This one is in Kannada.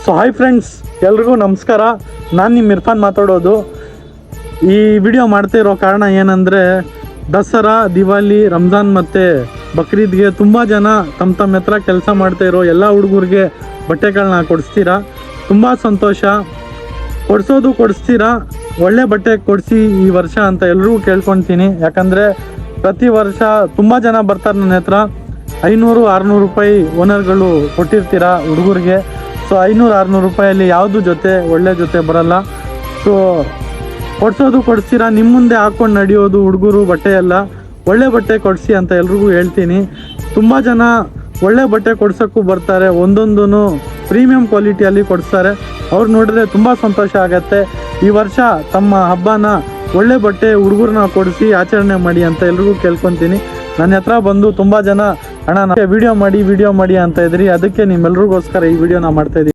ಸೊ ಹಾಯ್ ಫ್ರೆಂಡ್ಸ್, ಎಲ್ರಿಗೂ ನಮಸ್ಕಾರ. ನಾನು ನಿಮ್ಮ ಇರ್ಫಾನ್ ಮಾತಾಡೋದು. ಈ ವಿಡಿಯೋ ಮಾಡ್ತಾ ಇರೋ ಕಾರಣ ಏನಂದರೆ, ದಸರಾ, ದಿವಾಲಿ, ರಂಜಾನ್ ಮತ್ತು ಬಕ್ರೀದ್ಗೆ ತುಂಬ ಜನ ತಮ್ಮ ಹತ್ರ ಕೆಲಸ ಮಾಡ್ತಾ ಇರೋ ಎಲ್ಲ ಹುಡುಗರಿಗೆ ಬಟ್ಟೆಗಳನ್ನ ಕೊಡಿಸ್ತೀರಾ. ತುಂಬ ಸಂತೋಷ. ಕೊಡಿಸ್ತೀರಾ, ಒಳ್ಳೆ ಬಟ್ಟೆ ಕೊಡಿಸಿ ಈ ವರ್ಷ ಅಂತ ಎಲ್ರಿಗೂ ಕೇಳ್ಕೊತೀನಿ. ಯಾಕಂದರೆ ಪ್ರತಿ ವರ್ಷ ತುಂಬ ಜನ ಬರ್ತಾರೆ ನನ್ನ ಹತ್ರ. 500-600 ರೂಪಾಯಿ ಓನರ್ಗಳು ಕೊಟ್ಟಿರ್ತೀರ ಹುಡುಗರಿಗೆ. ಸೊ 500-600 ರೂಪಾಯಲ್ಲಿ ಯಾವುದು ಒಳ್ಳೆ ಜೊತೆ ಬರಲ್ಲ. ಸೊ ಕೊಡಿಸ್ತೀರಾ, ನಿಮ್ಮ ಮುಂದೆ ಹಾಕ್ಕೊಂಡು ನಡೆಯೋದು ಹುಡುಗರು ಬಟ್ಟೆ ಎಲ್ಲ. ಒಳ್ಳೆ ಬಟ್ಟೆ ಕೊಡಿಸಿ ಅಂತ ಎಲ್ರಿಗೂ ಹೇಳ್ತೀನಿ. ತುಂಬ ಜನ ಒಳ್ಳೆ ಬಟ್ಟೆ ಕೊಡ್ಸೋಕ್ಕೂ ಬರ್ತಾರೆ, ಒಂದೊಂದೂ ಪ್ರೀಮಿಯಂ ಕ್ವಾಲಿಟಿಯಲ್ಲಿ ಕೊಡಿಸ್ತಾರೆ. ಅವ್ರು ನೋಡಿದ್ರೆ ತುಂಬ ಸಂತೋಷ ಆಗತ್ತೆ. ಈ ವರ್ಷ ತಮ್ಮ ಹಬ್ಬನ ಒಳ್ಳೆ ಬಟ್ಟೆ ಹುಡುಗರನ್ನ ಕೊಡಿಸಿ ಆಚರಣೆ ಮಾಡಿ ಅಂತ ಎಲ್ರಿಗೂ ಕೇಳ್ಕೊತೀನಿ. ನನ್ನ ಹತ್ರ ಬಂದು ತುಂಬ ಜನ ಅಣ್ಣ ವಿಡಿಯೋ ಮಾಡಿ ಅಂತ ಇದ್ರಿ, ಅದಕ್ಕೆ ನಿಮ್ಮೆಲ್ರಿಗೋಸ್ಕರ ಈ ವಿಡಿಯೋನ ಮಾಡ್ತಾಯಿದ್ದೀನಿ.